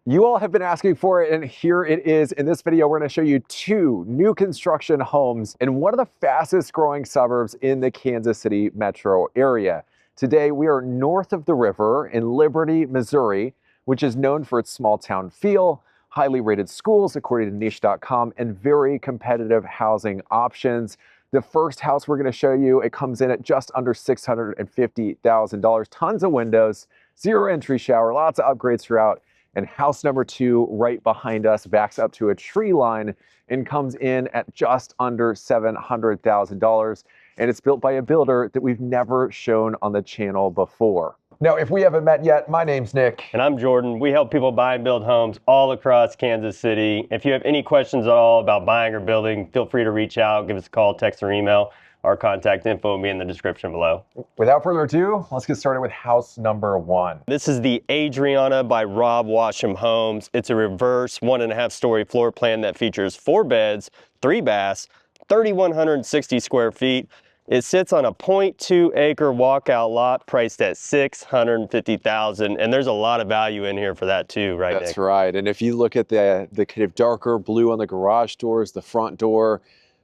You all have been asking for it, and here it is. In this video, we're going to show you two new construction homes in one of the fastest growing suburbs in the Kansas City metro area. Today, we are north of the river in Liberty, Missouri, which is known for its small town feel, highly rated schools, according to niche.com, and very competitive housing options. The first house we're going to show you, it comes in at just under $650,000. Tons of windows, zero entry shower, lots of upgrades throughout. And house number two right behind us backs up to a tree line and comes in at just under $700,000. And it's built by a builder that we've never shown on the channel before. Now, if we haven't met yet, my name's Nick. And I'm Jordan. We help people buy and build homes all across Kansas City. If you have any questions at all about buying or building, feel free to reach out, give us a call, text, or email. Our contact info will be in the description below. Without further ado, let's get started with house number one. This is the Adriana by Washam Homes. It's a reverse 1.5 story floor plan that features 4 beds, 3 baths, 3,160 square feet. It sits on a 0.2 acre walkout lot priced at $650,000, and there's a lot of value in here for that too, right, Nick? That's right. And if you look at the kind of darker blue on the garage doors, the front door,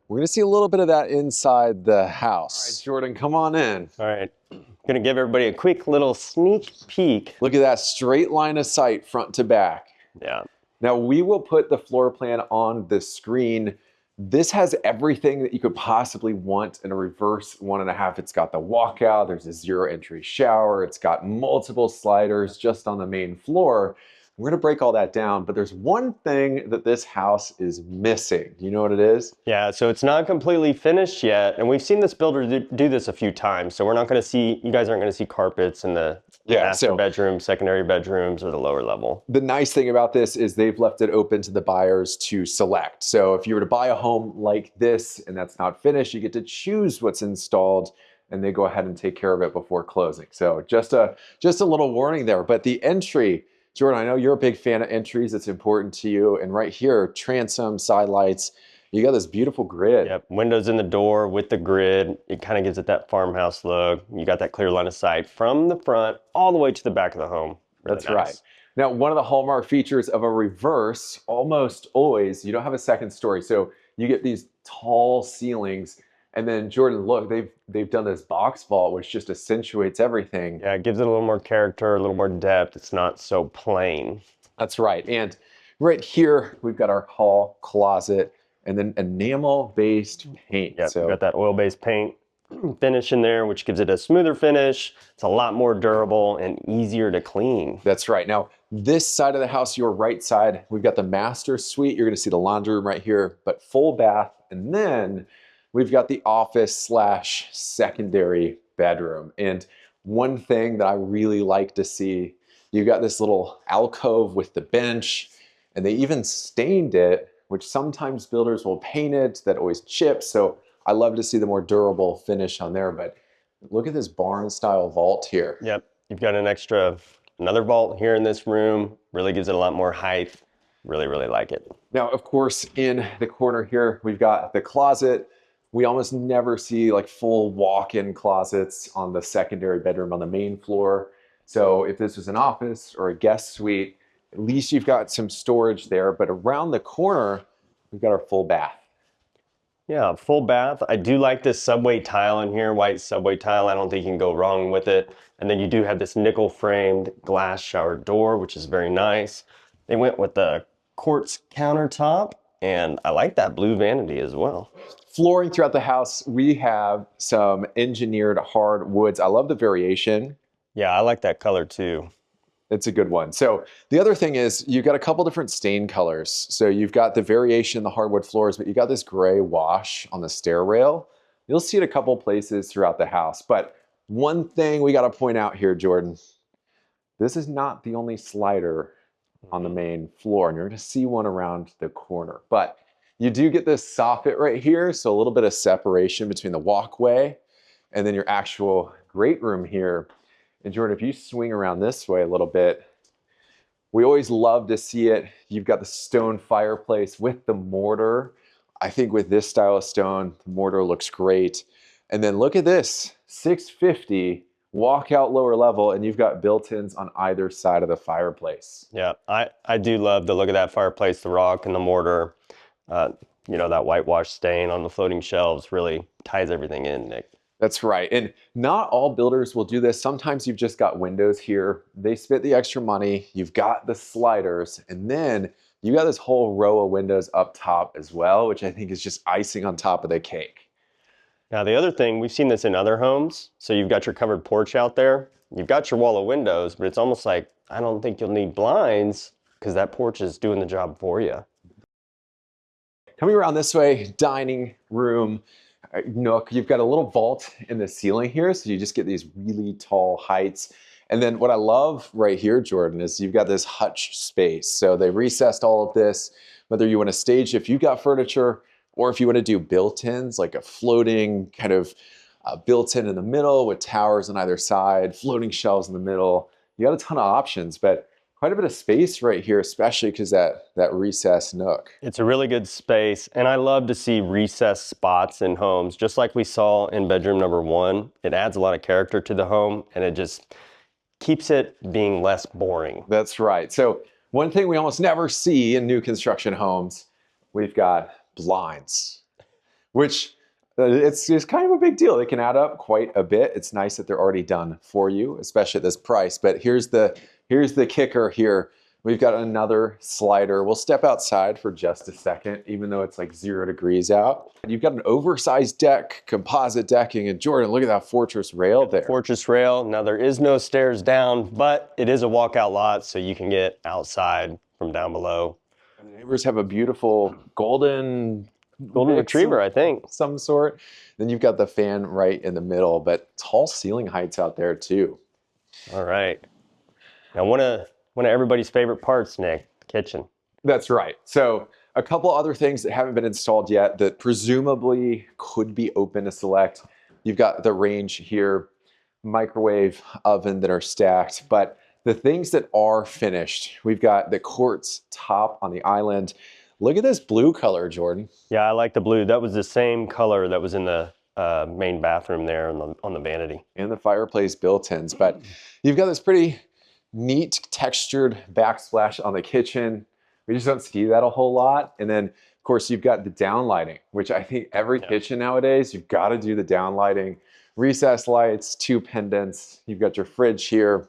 we're going to see a little bit of that inside the house. All right, Jordan, come on in. All right. Going to give everybody a quick little sneak peek. Look at that straight line of sight front to back. Yeah. Now, we will put the floor plan on the screen. This has everything that you could possibly want in a reverse 1.5. It's got the walkout. There's a zero entry shower. It's got multiple sliders just on the main floor. We're going to break all that down, but there's one thing that this house is missing. You know what it is? Yeah, so it's not completely finished yet, and we've seen this builder do this a few times, so we're not going to see, you guys aren't going to see carpets in the master bedroom, secondary bedrooms, or the lower level. The nice thing about this is they've left it open to the buyers to select. So if you were to buy a home like this and that's not finished, you get to choose what's installed, and they go ahead and take care of it before closing. So just a little warning there. But the entry, Jordan, I know you're a big fan of entries. It's important to you. And right here, transom, side lights, you got this beautiful grid. Yep, windows in the door with the grid. It kind of gives it that farmhouse look. You got that clear line of sight from the front all the way to the back of the home. Really That's nice. right. Now, one of the hallmark features of a reverse, almost always, you don't have a second story. So you get these tall ceilings. And then Jordan, look, they've done this box vault, which just accentuates everything. Yeah, it gives it a little more character, a little more depth. It's not so plain. That's right. And right here, we've got our hall closet and then enamel-based paint. Yeah, so we've got that oil-based paint finish in there, which gives it a smoother finish. It's a lot more durable and easier to clean. That's right. Now, this side of the house, your right side, we've got the master suite. You're going to see the laundry room right here, but full bath. And then we've got the office / secondary bedroom. And one thing that I really like to see, you've got this little alcove with the bench, and they even stained it, which sometimes builders will paint it, that always chips. So I love to see the more durable finish on there. But look at this barn style vault here. Yep, you've got another vault here in this room. Really gives it a lot more height. Really, really like it. Now, of course, in the corner here, we've got the closet. We almost never see like full walk-in closets on the secondary bedroom on the main floor. So if this was an office or a guest suite, at least you've got some storage there. But around the corner, we've got our full bath. Yeah, full bath. I do like this subway tile in here, white subway tile. I don't think you can go wrong with it. And then you do have this nickel framed glass shower door, which is very nice. They went with the quartz countertop, and I like that blue vanity as well. Flooring throughout the house, we have some engineered hard woods. I love the variation. Yeah, I like that color too. It's a good one. So the other thing is you've got a couple different stain colors. So you've got the variation in the hardwood floors, but you got this gray wash on the stair rail. You'll see it a couple places throughout the house. But one thing we got to point out here, Jordan, this is not the only slider on the main floor, and you're going to see one around the corner. But you do get this soffit right here, so a little bit of separation between the walkway and then your actual great room here. And Jordan, if you swing around this way a little bit, we always love to see it. You've got the stone fireplace with the mortar. I think with this style of stone, the mortar looks great. And then look at this, $650 walkout lower level, and you've got built-ins on either side of the fireplace. Yeah, I do love the look of that fireplace, the rock and the mortar. Uh, you know, that whitewash stain on the floating shelves really ties everything in, Nick. That's right. And not all builders will do this. Sometimes you've just got windows here. They spent the extra money. You've got the sliders, and then you got this whole row of windows up top as well, which I think is just icing on top of the cake. Now, the other thing, we've seen this in other homes. So you've got your covered porch out there. You've got your wall of windows, but it's almost like, I don't think you'll need blinds because that porch is doing the job for you. Coming around this way, dining room, nook, you've got a little vault in the ceiling here, so you just get these really tall heights. And then what I love right here, Jordan, is you've got this hutch space. So they recessed all of this, whether you want to stage if you've got furniture, or if you want to do built-ins, like a floating kind of built-in in the middle with towers on either side, floating shelves in the middle. You got a ton of options, but quite a bit of space right here, especially because that recessed nook. It's a really good space, and I love to see recessed spots in homes, just like we saw in bedroom number 1. It adds a lot of character to the home, and it just keeps it being less boring. That's right. So one thing we almost never see in new construction homes, we've got blinds, which it's just kind of a big deal. They can add up quite a bit. It's nice that they're already done for you, especially at this price. But here's the kicker here. We've got another slider. We'll step outside for just a second, even though it's like 0 degrees out. And you've got an oversized deck, composite decking. And Jordan, look at that fortress rail there. Fortress rail. Now there is no stairs down, but it is a walkout lot, so you can get outside from down below. And the neighbors have a beautiful golden retriever, I think. Some sort. Then you've got the fan right in the middle, but tall ceiling heights out there too. All right. Now one of everybody's favorite parts, Nick, the kitchen. That's right. So a couple other things that haven't been installed yet that presumably could be open to select. You've got the range here, microwave, oven that are stacked, but the things that are finished, we've got the quartz top on the island. Look at this blue color, Jordan. Yeah, I like the blue. That was the same color that was in the main bathroom there on the vanity. And the fireplace built-ins, but you've got this pretty neat textured backsplash on the kitchen. We just don't see that a whole lot. And then of course you've got the downlighting, which I think every kitchen nowadays, you've got to do the downlighting. Recessed lights, 2 pendants. You've got your fridge here,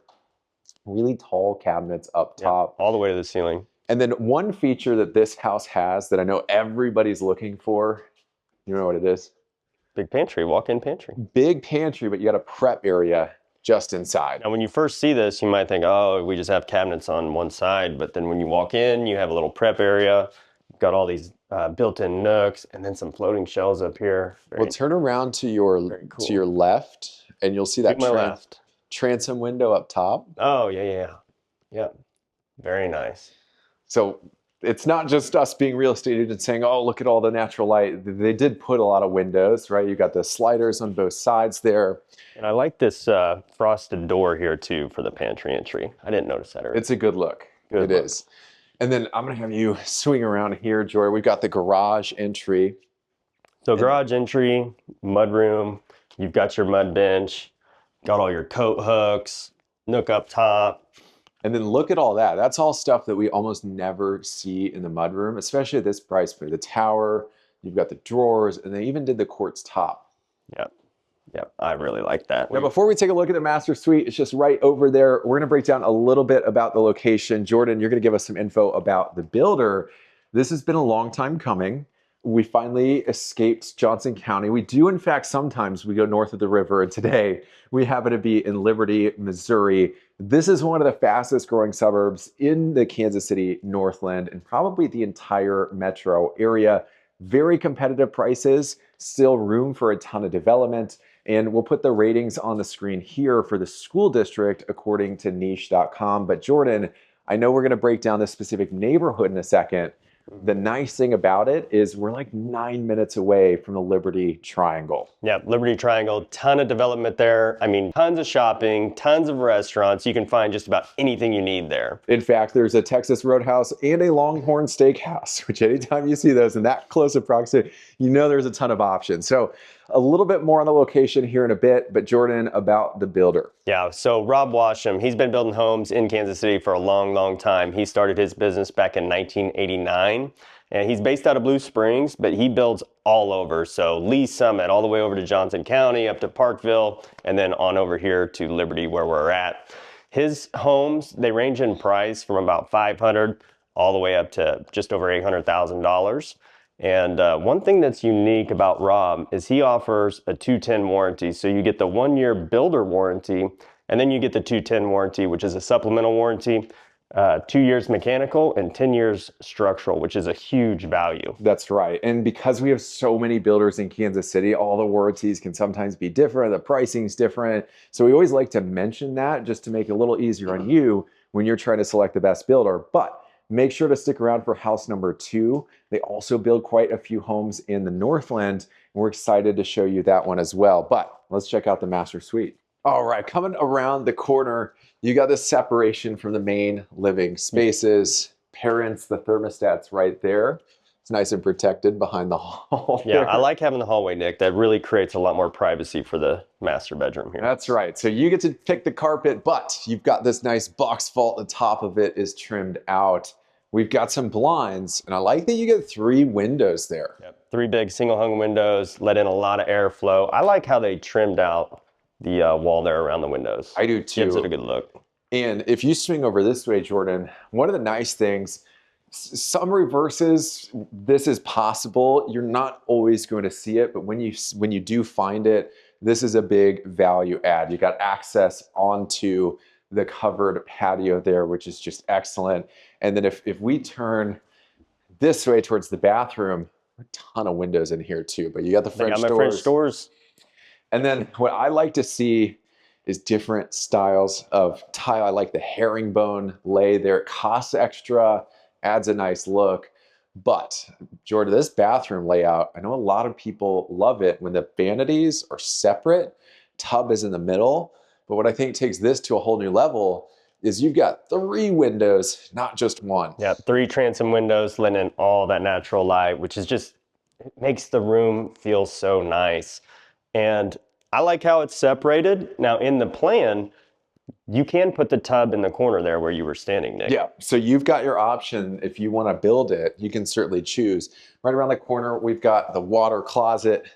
really tall cabinets up top. All the way to the ceiling. And then one feature that this house has that I know everybody's looking for, you know what it is? Big pantry, walk-in pantry. Big pantry, but you got a prep area just inside. Now, when you first see this, you might think, oh, we just have cabinets on one side. But then when you walk in, you have a little prep area. You've got all these built-in nooks and then some floating shelves up here. Well, turn around to your left, and you'll see that transom window up top. Oh, yeah. Very nice. So it's not just us being real estate agents saying, oh, look at all the natural light. They did put a lot of windows, right? You got the sliders on both sides there. And I like this frosted door here too for the pantry entry. I didn't notice that earlier. It's a good look. It is. And then I'm gonna have you swing around here, Joy. We've got the garage entry. So garage entry, mud room, you've got your mud bench, got all your coat hooks, nook up top. And then look at all that. That's all stuff that we almost never see in the mudroom, especially at this price point. The tower, you've got the drawers, and they even did the quartz top. Yep, I really like that. Now, before we take a look at the master suite, it's just right over there. We're gonna break down a little bit about the location. Jordan, you're gonna give us some info about the builder. This has been a long time coming. We finally escaped Johnson County. We do, in fact, sometimes we go north of the river, and today we happen to be in Liberty, Missouri. This is one of the fastest growing suburbs in the Kansas City Northland and probably the entire metro area. Very competitive prices, still room for a ton of development. And we'll put the ratings on the screen here for the school district according to niche.com. But Jordan, I know we're gonna break down this specific neighborhood in a second. The nice thing about it is we're like 9 minutes away from the Liberty Triangle. Yeah, Liberty Triangle, ton of development there. I mean, tons of shopping, tons of restaurants. You can find just about anything you need there. In fact, there's a Texas Roadhouse and a Longhorn Steakhouse, which anytime you see those in that close of proximity, you know there's a ton of options. So a little bit more on the location here in a bit, but Jordan, about the builder. Yeah, so Rob Washam, he's been building homes in Kansas City for a long, long time. He started his business back in 1989, and he's based out of Blue Springs, but he builds all over. So Lee Summit, all the way over to Johnson County, up to Parkville, and then on over here to Liberty, where we're at. His homes, they range in price from about $500 all the way up to just over $800,000. And one thing that's unique about Rob is he offers a 210 warranty. So you get the 1-year builder warranty, and then you get the 210 warranty, which is a supplemental warranty, 2 years mechanical and 10 years structural, which is a huge value. That's right. And because we have so many builders in Kansas City, all the warranties can sometimes be different. The pricing's different. So we always like to mention that just to make it a little easier on you when you're trying to select the best builder. But make sure to stick around for house number 2. They also build quite a few homes in the Northland, and we're excited to show you that one as well. But let's check out the master suite. All right, coming around the corner, you got the separation from the main living spaces. Parents, the thermostat's right there. It's nice and protected behind the hall. Yeah, I like having the hallway, Nick. That really creates a lot more privacy for the master bedroom here. That's right. So you get to pick the carpet, but you've got this nice box vault. The top of it is trimmed out. We've got some blinds, and I like that you get 3 windows there. Yep. 3 big single hung windows, let in a lot of airflow. I like how they trimmed out the wall there around the windows. I do too. Gives it a good look. And if you swing over this way, Jordan, one of the nice things, some reverses, this is possible. You're not always going to see it, but when you do find it, this is a big value add. You got access onto the covered patio there, which is just excellent. And then if we turn this way towards the bathroom, a ton of windows in here too, but you got the French doors. And then what I like to see is different styles of tile. I like the herringbone lay there. It costs extra, adds a nice look. But Jordan, this bathroom layout, I know a lot of people love it when the vanities are separate, tub is in the middle. But what I think takes this to a whole new level is you've got 3 windows, not just 1. Yeah, 3 transom windows letting in all that natural light, which is just, it makes the room feel so nice. And I like how it's separated. Now in the plan, you can put the tub in the corner there where you were standing, Nick. Yeah, so you've got your option. If you want to build it, you can certainly choose. Right around the corner, we've got the water closet.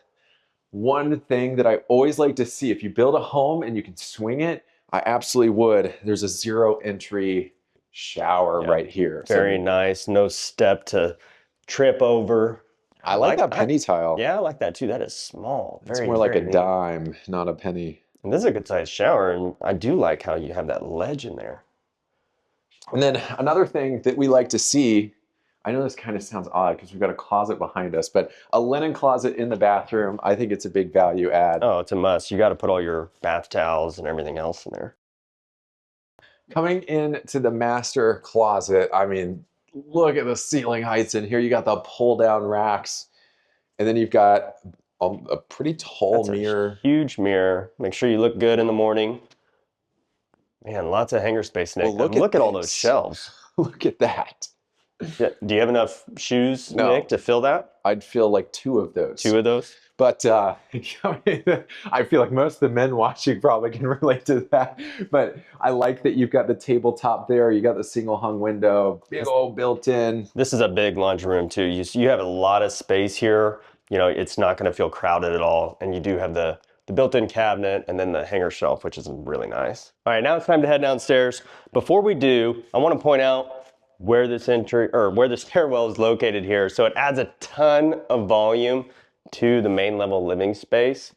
One thing that I always like to see, if you build a home and you can swing it, I absolutely would. There's a 0 entry shower right here. Very nice. No step to trip over. I like that penny tile. Yeah, I like that too. That is small. It's more like a dime, not a penny. And this is a good sized shower, and I do like how you have that ledge in there. And then another thing that we like to see, I know this kind of sounds odd because we've got a closet behind us, but a linen closet in the bathroom, I think it's a big value add. Oh, it's a must. You got to put all your bath towels and everything else in there. Coming into the master closet, I mean, look at the ceiling heights in here. You got the pull down racks, and then you've got a pretty tall mirror. A huge mirror. Make sure you look good in the morning. Man, lots of hanger space, Nick. Well, look at all those shelves. Look at that. Yeah. Do you have enough shoes, Nick, to fill that? I'd fill like 2 of those. 2 of those? But I feel like most of the men watching probably can relate to that. But I like that you've got the tabletop there. You got the single hung window, big old built-in. This is a big laundry room too. You have a lot of space here. You know, it's not going to feel crowded at all. And you do have the built-in cabinet and then the hanger shelf, which is really nice. All right, now it's time to head downstairs. Before we do, I want to point out where this where the stairwell is located here. So it adds a ton of volume to the main level living space.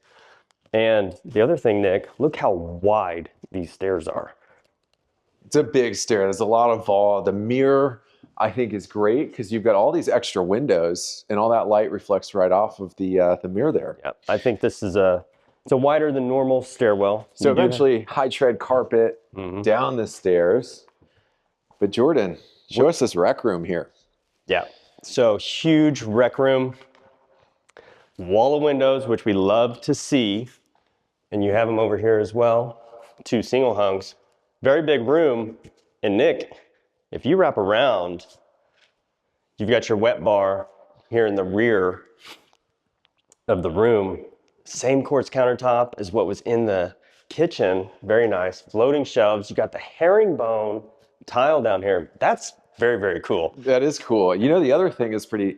And the other thing, Nick, look how wide these stairs are. It's a big stair. There's a lot of vol. The mirror, I think, is great because you've got all these extra windows and all that light reflects right off of the mirror there. Yeah, I think this is it's a wider than normal stairwell. So eventually high tread carpet down the stairs. But Jordan, show us this rec room here. Yeah, so huge rec room, wall of windows, which we love to see. And you have them over here as well. 2 single hungs, very big room. And Nick, if you wrap around, you've got your wet bar here in the rear of the room. Same quartz countertop as what was in the kitchen. Very nice. Floating shelves. You got the herringbone tile down here. That's very, very cool. That is cool. You know, the other thing is pretty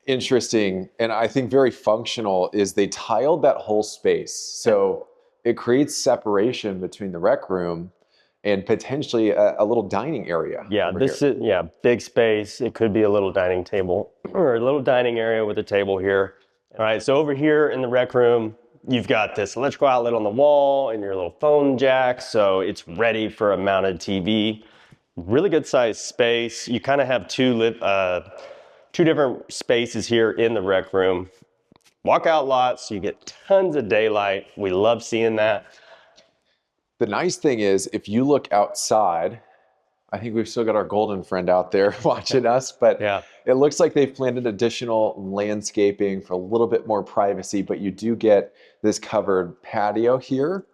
interesting and I think very functional is they tiled that whole space. So it creates separation between the rec room and potentially a little dining area. Yeah, this is big space. It could be a little dining table or a little dining area with a table here. All right, so over here in the rec room, you've got this electrical outlet on the wall and your little phone jack, so it's ready for a mounted TV. Really good sized space. You kind of have two different spaces here in the rec room. Walkout lot, so you get tons of daylight. We love seeing that. The nice thing is, if you look outside, I think we've still got our golden friend out there watching us, but Yeah. it looks like they've planted additional landscaping for a little bit more privacy, but you do get this covered patio here,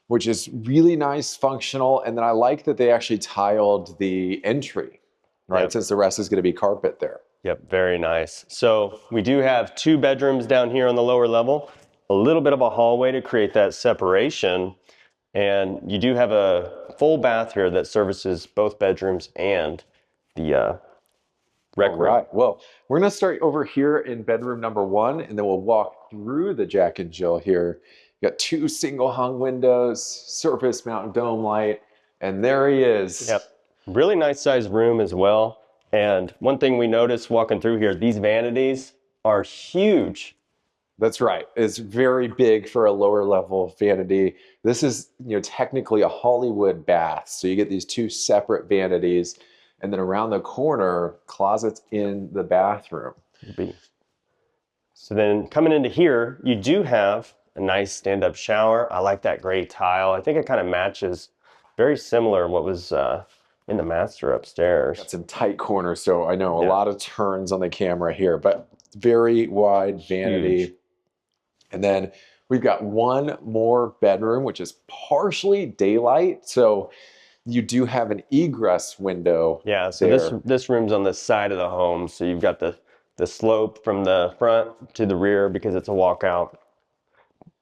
which is really nice, functional. And then I like that they actually tiled the entry, right? Yep. Since the rest is going to be carpet there. Yep, very nice. So we do have 2 bedrooms down here on the lower level, a little bit of a hallway to create that separation. And you do have a full bath here that services both bedrooms and the rec room. Right. Well, we're going to start over here in bedroom number 1, and then we'll walk through the Jack and Jill here. You got 2 single hung windows, surface mount dome light, and there he is. Yep. Really nice sized room as well. And one thing we noticed walking through here, these vanities are huge. That's right. It's very big for a lower level vanity. This is, technically a Hollywood bath. So you get these 2 separate vanities, and then around the corner, closets in the bathroom. So then coming into here, you do have a nice stand-up shower. I like that gray tile. I think it kind of matches, very similar to what was in the master upstairs. Got some tight corners, so I know a lot of turns on the camera here, but very wide vanity. Huge. And then we've got 1 more bedroom, which is partially daylight. So you do have an egress window. Yeah, so this room's on the side of the home. So you've got the slope from the front to the rear because it's a walkout.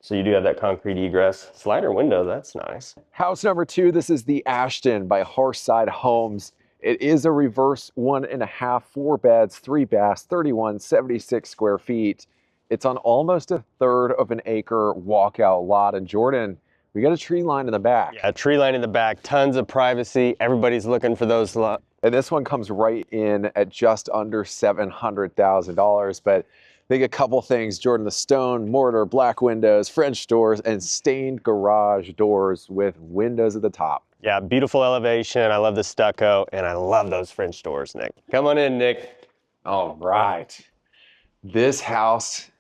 So you do have that concrete egress. Slider window, that's nice. House number 2, this is the Ashton by Hearthside Homes. It is a reverse 1.5, 4 beds, 3 baths, 3176 square feet. It's on almost 1/3 of an acre walkout lot. And Jordan, we got a tree line in the back. Yeah, tree line in the back, tons of privacy. Everybody's looking for those. And this one comes right in at just under $700,000. But I think a couple things, Jordan, the stone, mortar, black windows, French doors, and stained garage doors with windows at the top. Yeah, beautiful elevation. I love the stucco, and I love those French doors, Nick. Come on in, Nick. All right. This house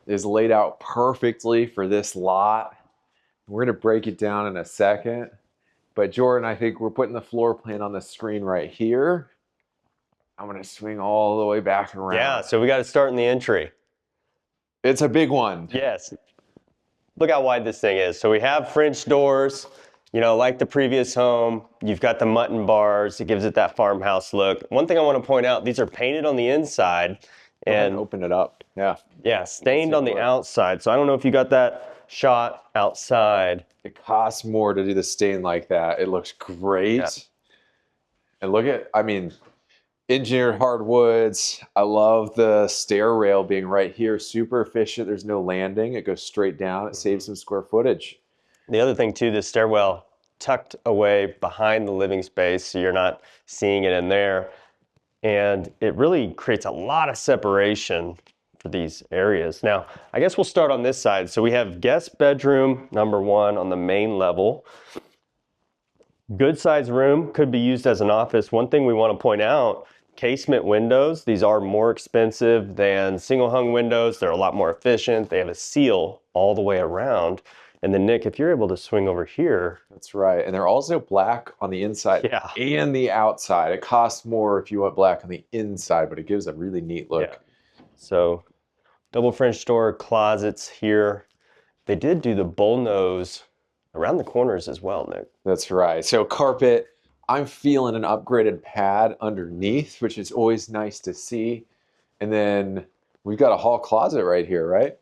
is laid out perfectly for this lot. We're going to break it down in a second. But Jordan, I think we're putting the floor plan on the screen right here. I'm going to swing all the way back around. Yeah, so we got to start in the entry. It's a big one. Yes. Look how wide this thing is. So we have French doors, like the previous home. You've got the mutton bars. It gives it that farmhouse look. One thing I want to point out, these are painted on the inside. And open it up. Yeah, stained on the outside. So I don't know if you got that shot outside. It costs more to do the stain like that. It looks great. Yeah. And look at, engineered hardwoods. I love the stair rail being right here. Super efficient. There's no landing. It goes straight down. It saves some square footage. The other thing too, this stairwell tucked away behind the living space, so you're not seeing it in there. And it really creates a lot of separation for these areas. Now, I guess we'll start on this side. So we have guest bedroom number 1 on the main level. Good size room, could be used as an office. One thing we want to point out, casement windows. These are more expensive than single hung windows. They're a lot more efficient. They have a seal all the way around. And then Nick, if you're able to swing over here. That's right. And they're also black on the inside and the outside. It costs more if you want black on the inside, but it gives a really neat look. Yeah. So double French door closets here. They did do the bullnose around the corners as well, Nick. That's right. So carpet, I'm feeling an upgraded pad underneath, which is always nice to see. And then we've got a hall closet right here, right?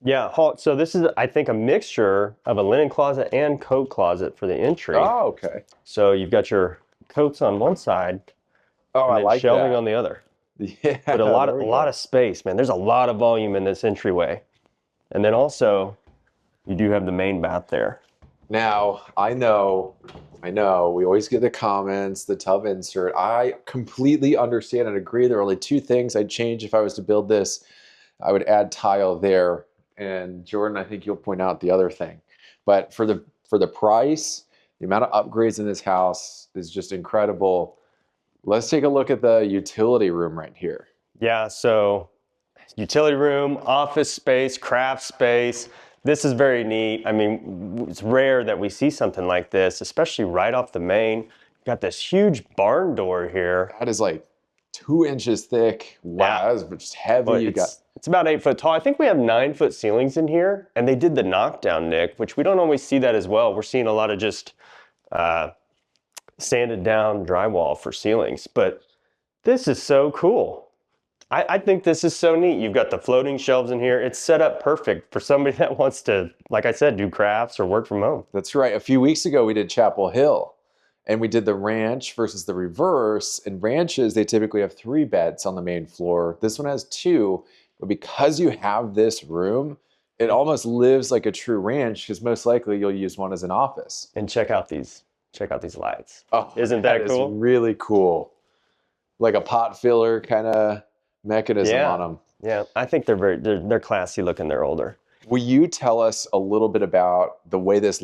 Yeah, so this is, I think, a mixture of a linen closet and coat closet for the entry. Oh, okay. So you've got your coats on one side Oh, and I then like shelving that. on the other. Yeah, But there a we lot go. of space, man. There's a lot of volume in this entryway. And then also you do have the main bath there. Now, I know, we always get the comments, the tub insert. I completely understand and agree. There are only two things I'd change if I was to build this. I would add tile there. And Jordan, I think you'll point out the other thing. But for the price, the amount of upgrades in this house is just incredible. Let's take a look at the utility room right here. Yeah, so utility room, office space, craft space. This is very neat. I mean, it's rare that we see something like this, especially right off the main. You've got this huge barn door here. That is like 2 inches thick. Yeah. Wow, that is just heavy. Well, You got it's about 8 foot tall. I think we have 9 foot ceilings in here, and they did the knockdown, Nick, which we don't always see that as well. We're seeing a lot of just sanded down drywall for ceilings, but this is so cool. I think this is so neat. You've got the floating shelves in here. It's set up perfect for somebody that wants to, like I said, do crafts or work from home. That's right. A few weeks ago, we did Chapel Hill and we did the ranch versus the reverse. In ranches, they typically have 3 beds on the main floor. This one has 2, but because you have this room, it almost lives like a true ranch because most likely you'll use one as an office. And check out these lights. Oh, Isn't that cool? Is really cool. Like a pot filler kind of mechanism on them. Yeah, I think they're classy looking. They're older. Will you tell us a little bit about the way this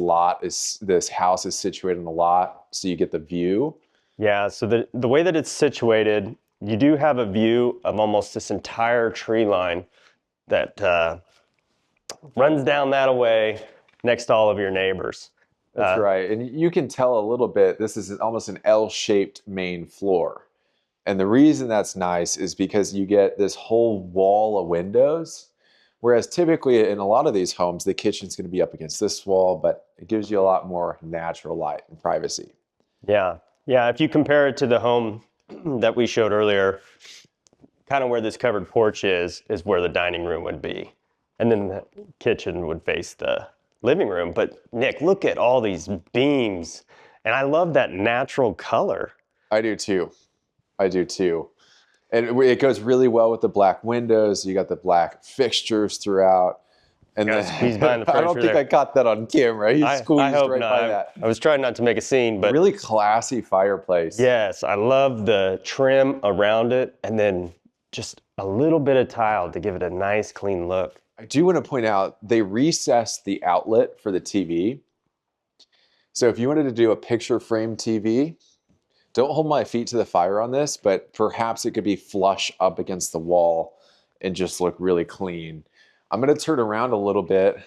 house is situated in the lot so you get the view? Yeah, so the way that it's situated, you do have a view of almost this entire tree line that runs down that away next to all of your neighbors. That's right. And you can tell a little bit, this is almost an L-shaped main floor. And the reason that's nice is because you get this whole wall of windows. Whereas typically in a lot of these homes, the kitchen's going to be up against this wall, but it gives you a lot more natural light and privacy. Yeah, yeah. If you compare it to the home that we showed earlier, kind of where this covered porch is where the dining room would be. And then the kitchen would face the living room. But Nick, look at all these beams. And I love that natural color. I do too. I do too. And it goes really well with the black windows. You got the black fixtures throughout. And then He's behind the I don't think there. I caught that on camera. He squeezed I hope right not. by that. I was trying not to make a scene, but Really classy fireplace. yes, I love the trim around it and then just a little bit of tile to give it a nice clean look. I do want to point out they recessed the outlet for the TV. So if you wanted to do a picture frame TV, don't hold my feet to the fire on this, but perhaps it could be flush up against the wall and just look really clean. I'm going to turn around a little bit.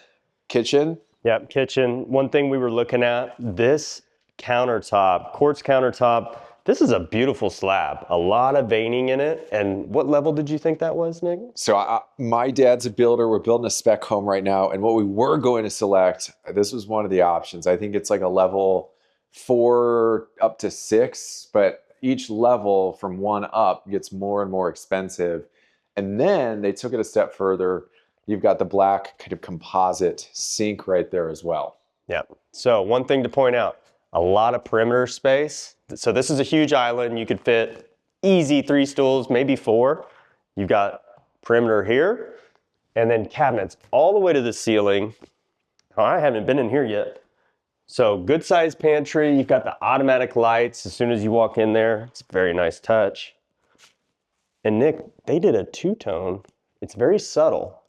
Kitchen. Yep, kitchen. One thing we were looking at, this countertop, quartz countertop, this is a beautiful slab. A lot of veining in it. And what level did you think that was, Nick? So my dad's a builder. We're building a spec home right now. And what we were going to select, this was one of the options. I think it's like a level 4 up to 6, but each level from 1 up gets more and more expensive. And then they took it a step further. You've got the black kind of composite sink right there as well. Yeah. So one thing to point out, a lot of perimeter space. So this is a huge island. You could fit easy 3 stools, maybe 4. You've got perimeter here and then cabinets all the way to the ceiling. Oh, I haven't been in here yet. So good sized pantry. You've got the automatic lights as soon as you walk in there. It's a very nice touch. And Nick, they did a 2-tone. It's very subtle.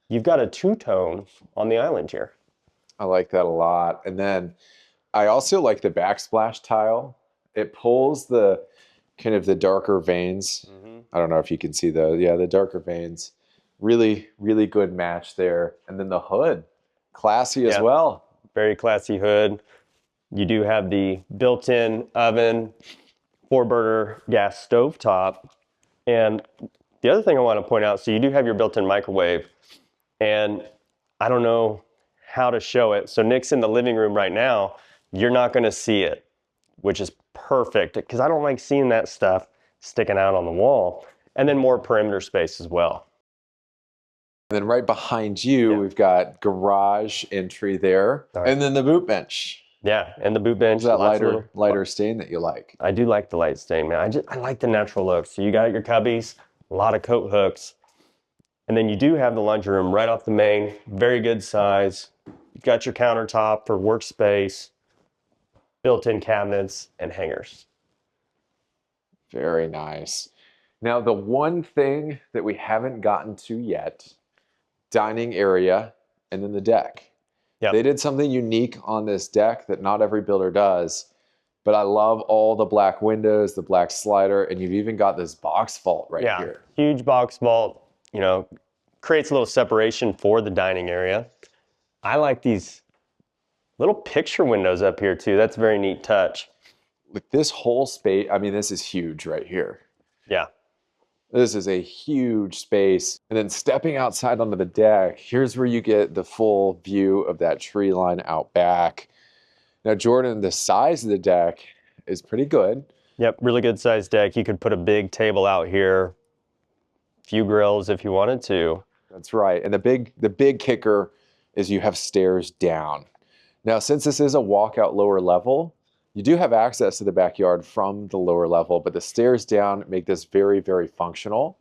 You've got a 2-tone on the island here. I like that a lot. And then I also like the backsplash tile. It pulls the kind of the darker veins. I don't know if you can see the darker veins. Really, really good match there. And then the hood, classy as well. Very classy hood. You do have the built-in oven, 4-burner gas stovetop. And the other thing I want to point out, so you do have your built-in microwave. And I don't know how to show it. So Nick's in the living room right now. You're not going to see it, which is perfect because I don't like seeing that stuff sticking out on the wall. And then more perimeter space as well. And then right behind you, we've got garage entry there. All right. And then the boot bench. Yeah, and the boot bench. Is that lots of lighter stain that you like? I do like the light stain, man. I like the natural look. So you got your cubbies, a lot of coat hooks. And then you do have the laundry room right off the main, very good size. You've got your countertop for workspace, built-in cabinets and hangers. Very nice. Now, the one thing that we haven't gotten to yet, dining area and then the deck. Yep. They did something unique on this deck that not every builder does, but I love all the black windows, the black slider, and you've even got this box vault right here. Huge box vault, you know, creates a little separation for the dining area. I like these little picture windows up here too. That's a very neat touch. With this whole space, I mean, this is huge right here. Yeah. This is a huge space. And then stepping outside onto the deck, here's where you get the full view of that tree line out back. Now, Jordan, the size of the deck is pretty good. Yep, really good sized deck. You could put a big table out here, a few grills if you wanted to. That's right. And the big kicker is you have stairs down. Now, since this is a walkout lower level, you do have access to the backyard from the lower level, but the stairs down make this very, very functional.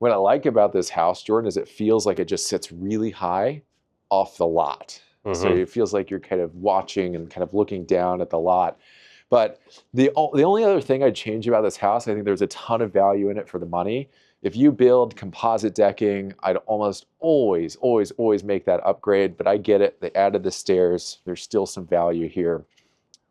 What I like about this house, Jordan, is it feels like it just sits really high off the lot. So it feels like you're kind of watching and kind of looking down at the lot. But the only other thing I'd change about this house, I think there's a ton of value in it for the money. If you build composite decking, I'd almost always make that upgrade, but I get it. They added the stairs. There's still some value here.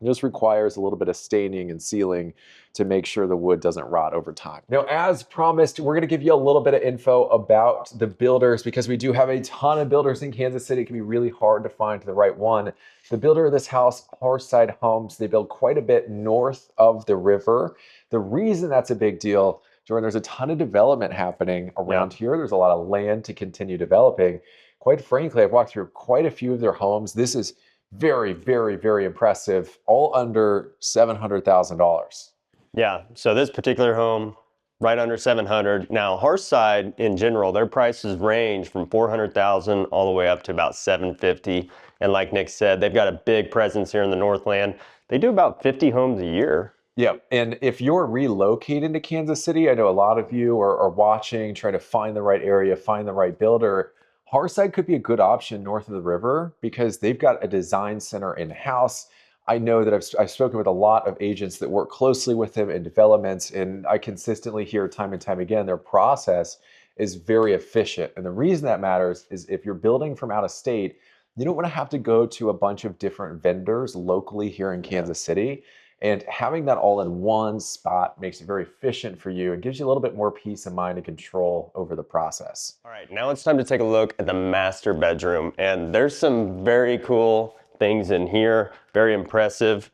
It just requires a little bit of staining and sealing to make sure the wood doesn't rot over time. Now, as promised, we're gonna give you a little bit of info about the builders because we do have a ton of builders in Kansas City. It can be really hard to find the right one. The builder of this house, Hearthside Homes, they build quite a bit north of the river. The reason that's a big deal, Jordan, there's a ton of development happening around here. There's a lot of land to continue developing. Quite frankly, I've walked through quite a few of their homes. This is very, very, very impressive, all under $700,000. Yeah, so this particular home, right under 700. Now, Hearthside in general, their prices range from 400,000 all the way up to about 750. And like Nick said, they've got a big presence here in the Northland. They do about 50 homes a year. Yeah, and if you're relocating to Kansas City, I know a lot of you are watching, trying to find the right area, find the right builder. Hearthside could be a good option north of the river because they've got a design center in-house. I know that I've spoken with a lot of agents that work closely with them in developments, and I consistently hear time and time again, their process is very efficient. And the reason that matters is if you're building from out of state, you don't want to have to go to a bunch of different vendors locally here in Kansas City. And having that all in one spot makes it very efficient for you and gives you a little bit more peace of mind and control over the process. All right, now it's time to take a look at the master bedroom. And there's some very cool things in here, very impressive.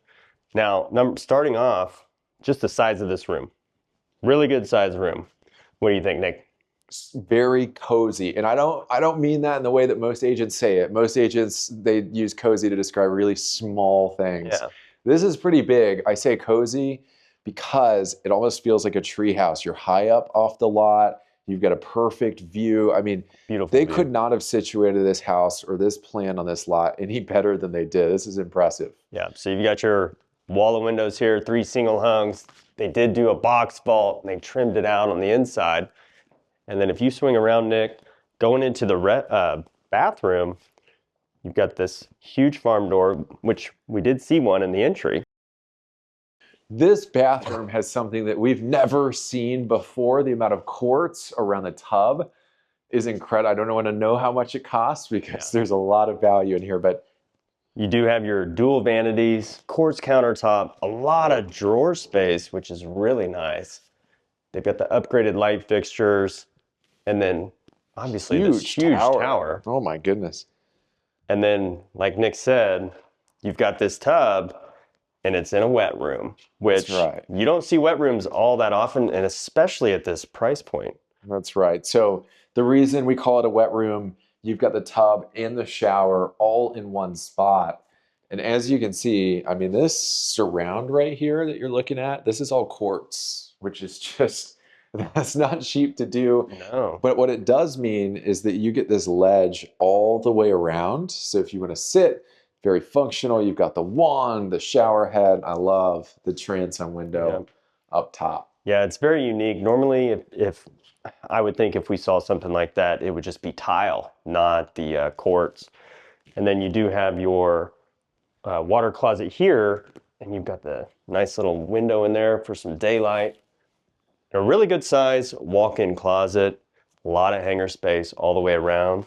Now, starting off, just the size of this room. Really good size room. What do you think, Nick? Very cozy. And I don't mean that in the way that most agents say it. Most agents, they use cozy to describe really small things. Yeah. This is pretty big. I say cozy because it almost feels like a tree house. You're high up off the lot. You've got a perfect view. I mean, they could not have situated this house or this plan on this lot any better than they did. This is impressive. Yeah, so you've got your wall of windows here, 3 single hungs. They did do a box vault and they trimmed it out on the inside. And then if you swing around, Nick, going into the bathroom, you've got this huge farm door, which we did see one in the entry. This bathroom has something that we've never seen before. The amount of quartz around the tub is incredible. I don't want to know how much it costs because there's a lot of value in here, but you do have your dual vanities, quartz countertop, a lot of drawer space, which is really nice. They've got the upgraded light fixtures, and then obviously this huge tower. Oh my goodness. And then, like Nick said, you've got this tub, and it's in a wet room, which you don't see wet rooms all that often, and especially at this price point. That's right. So the reason we call it a wet room, you've got the tub and the shower all in one spot. And as you can see, I mean, this surround right here that you're looking at, this is all quartz, which is just That's not cheap to do. No. But what it does mean is that you get this ledge all the way around. So if you want to sit, very functional. You've got the wand, the shower head. I love the transom Yeah. window up top. Yeah, it's very unique. Normally, if I would think if we saw something like that, it would just be tile, not the quartz. And then you do have your water closet here, and you've got the nice little window in there for some daylight. A really good size walk-in closet, a lot of hanger space all the way around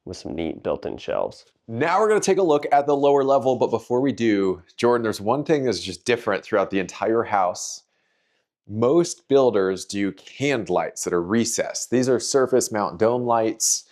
with some neat built-in shelves. Now we're going to take a look at the lower level, but before we do, Jordan, there's one thing that's just different throughout the entire house. Most builders do canned lights that are recessed. These are surface mount dome lights.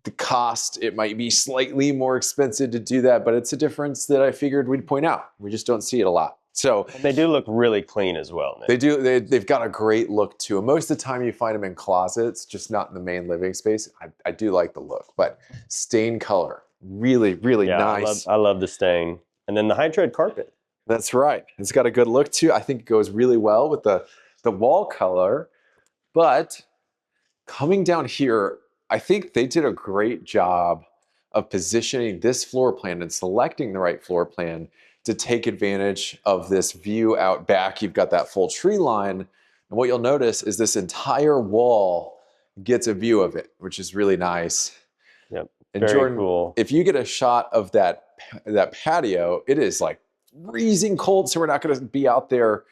The cost, it might be slightly more expensive to do that, but it's a difference that I figured we'd point out. We just don't see it a lot. So And they do look really clean as well, Nick. they do, they've got a great look to them. Most of the time you find them in closets, just not in the main living space. I do like the look, but stained color, really, really Yeah, nice. I love the stain. And then the high tread carpet. That's right. It's got a good look too. I think it goes really well with the wall color, but coming down here, I think they did a great job of positioning this floor plan and selecting the right floor plan to take advantage of this view out back. You've got that full tree line. And what you'll notice is this entire wall gets a view of it, which is really nice. Yep, And very Jordan, cool. if you get a shot of that patio, it is like freezing cold, so we're not going to be out there.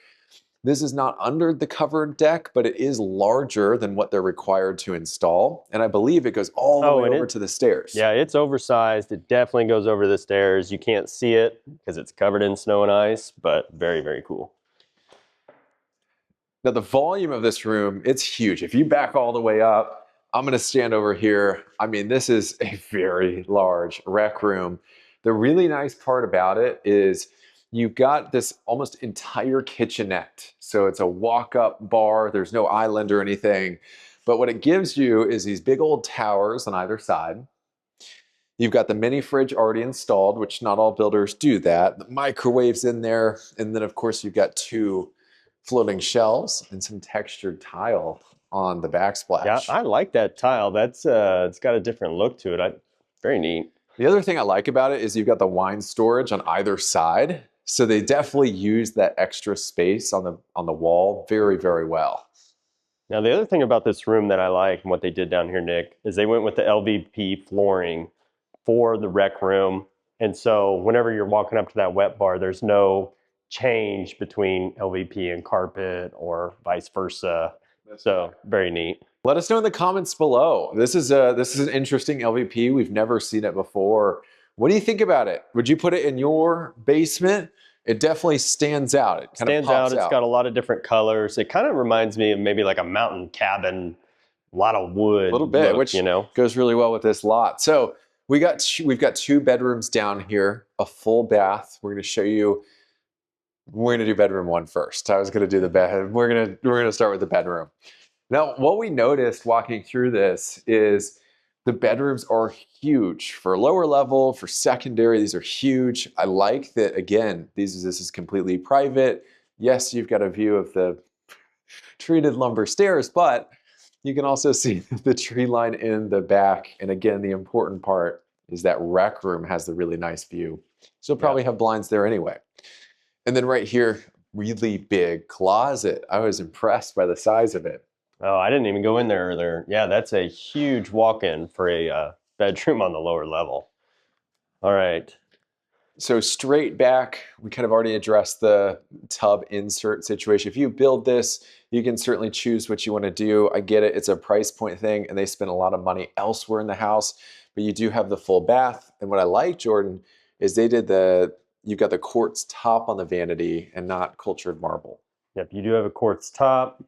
This is not under the covered deck, but it is larger than what they're required to install. And I believe it goes all the way over to the stairs. Yeah, it's oversized. It definitely goes over the stairs. You can't see it because it's covered in snow and ice, but very, very cool. Now the volume of this room, it's huge. If you back all the way up, I'm going to stand over here. I mean, this is a very large rec room. The really nice part about it is you've got this almost entire kitchenette. So it's a walk-up bar. There's no island or anything. But what it gives you is these big old towers on either side. You've got the mini fridge already installed, which not all builders do that. The microwave's in there. And then, of course, you've got two floating shelves and some textured tile on the backsplash. Yeah, I like that tile. That's it's got a different look to it. Very neat. The other thing I like about it is you've got the wine storage on either side. So they definitely use that extra space on the wall very, very well. Now, the other thing about this room that I like and what they did down here, Nick, is they went with the LVP flooring for the rec room. And so whenever you're walking up to that wet bar, there's no change between LVP and carpet or vice versa. So very neat. Let us know in the comments below. This is an interesting LVP. We've never seen it before. What do you think about it? Would you put it in your basement? It definitely stands out. It kind of pops out. It's got a lot of different colors. It kind of reminds me of maybe like a mountain cabin, a lot of wood. A little bit, look, which you know, goes really well with this lot. So we've got two bedrooms down here, a full bath. We're going to show you. We're going to do bedroom one first. I was going to do the bed. We're going to start with the bedroom. Now, what we noticed walking through this is the bedrooms are huge for lower level, for secondary. These are huge. I like that, again, this is completely private. Yes, you've got a view of the treated lumber stairs, but you can also see the tree line in the back. And again, the important part is that rec room has the really nice view. So probably have blinds there anyway. And then right here, really big closet. I was impressed by the size of it. Oh, I didn't even go in there earlier. Yeah, that's a huge walk-in for a bedroom on the lower level. All right. So straight back, we kind of already addressed the tub insert situation. If you build this, you can certainly choose what you want to do. I get it. It's a price point thing, and they spend a lot of money elsewhere in the house, but you do have the full bath. And what I like, Jordan, is they did you've got the quartz top on the vanity and not cultured marble. Yep, you do have a quartz top.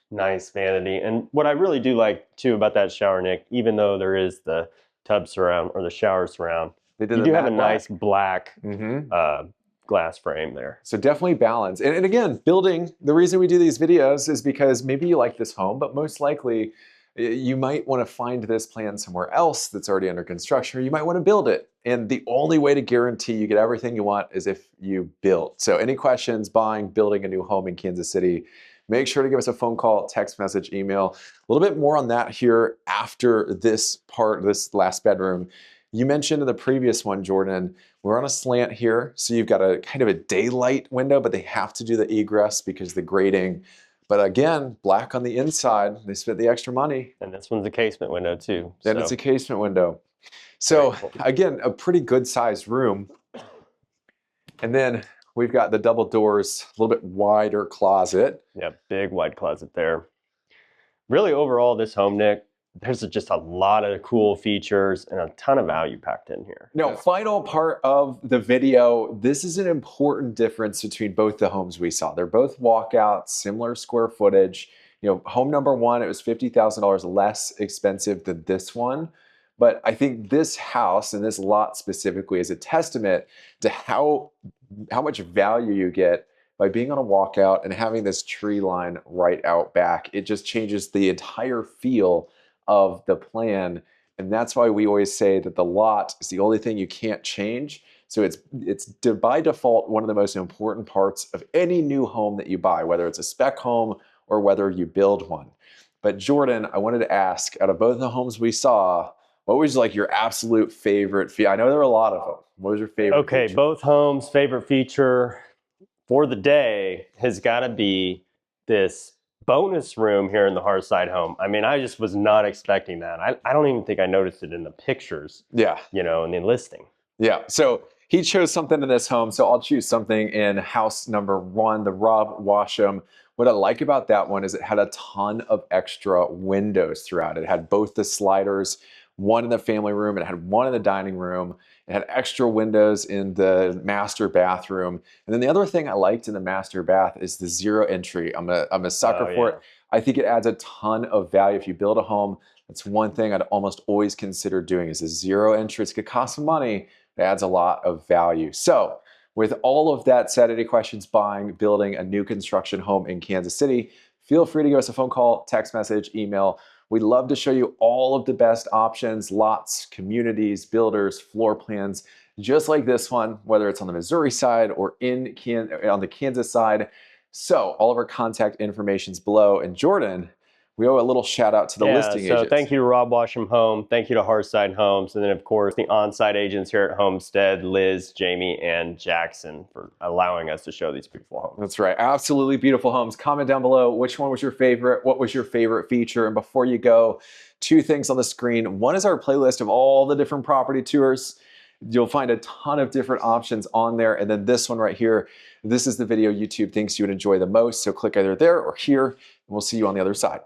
Nice vanity. And what I really do like too about that shower, Nick, even though there is the tub surround or the shower surround, you do have a nice black glass frame there. So definitely balance. And again, building, the reason we do these videos is because maybe you like this home, but most likely you might want to find this plan somewhere else that's already under construction, or you might want to build it. And the only way to guarantee you get everything you want is if you build. So any questions buying, building a new home in Kansas City, make sure to give us a phone call, text message, email. A little bit more on that here after this part, this last bedroom. You mentioned in the previous one, Jordan, we're on a slant here. So you've got a kind of a daylight window, but they have to do the egress because the grading. But again, black on the inside, they spent the extra money. And this one's a casement window too. Then it's a casement window. So cool. Again, a pretty good sized room. And then we've got the double doors, a little bit wider closet. Yeah, big wide closet there. Really overall, this home, Nick, there's just a lot of cool features and a ton of value packed in here. Now, final part of the video, this is an important difference between both the homes we saw. They're both walkouts, similar square footage. You know, home number one, it was $50,000 less expensive than this one. But I think this house and this lot specifically is a testament to how much value you get by being on a walkout and having this tree line right out back. It just changes the entire feel of the plan. And that's why we always say that the lot is the only thing you can't change. So it's by default one of the most important parts of any new home that you buy, whether it's a spec home or whether you build one. But Jordan, I wanted to ask, out of both the homes we saw, what was like your absolute favorite feature? I know there were a lot of them. What was your favorite Okay, feature? both homes' favorite feature for the day has got to be this bonus room here in the Hearthside home. I mean, I just was not expecting that. I don't even think I noticed it in the pictures. Yeah. You know, in the listing. Yeah. So he chose something in this home. So I'll choose something in house number one, the Rob Washam. What I like about that one is it had a ton of extra windows throughout. It had both the sliders, one in the family room, it had one in the dining room. It had extra windows in the master bathroom. And then the other thing I liked in the master bath is the zero entry. I'm a sucker for it. I think it adds a ton of value. If you build a home, that's one thing I'd almost always consider doing is a zero entry. It could cost some money. It adds a lot of value. So with all of that said, any questions buying, building a new construction home in Kansas City, feel free to give us a phone call, text message, email. We'd love to show you all of the best options, lots, communities, builders, floor plans, just like this one, whether it's on the Missouri side or on the Kansas side. So all of our contact information is below. And Jordan, we owe a little shout out to the listing agents. So thank you to Rob Washam Home. Thank you to Hearthside Homes. And then of course the on-site agents here at Homestead, Liz, Jamie, and Jackson for allowing us to show these beautiful homes. That's right. Absolutely beautiful homes. Comment down below which one was your favorite. What was your favorite feature? And before you go, two things on the screen. One is our playlist of all the different property tours. You'll find a ton of different options on there. And then this one right here, this is the video YouTube thinks you would enjoy the most. So click either there or here, and we'll see you on the other side.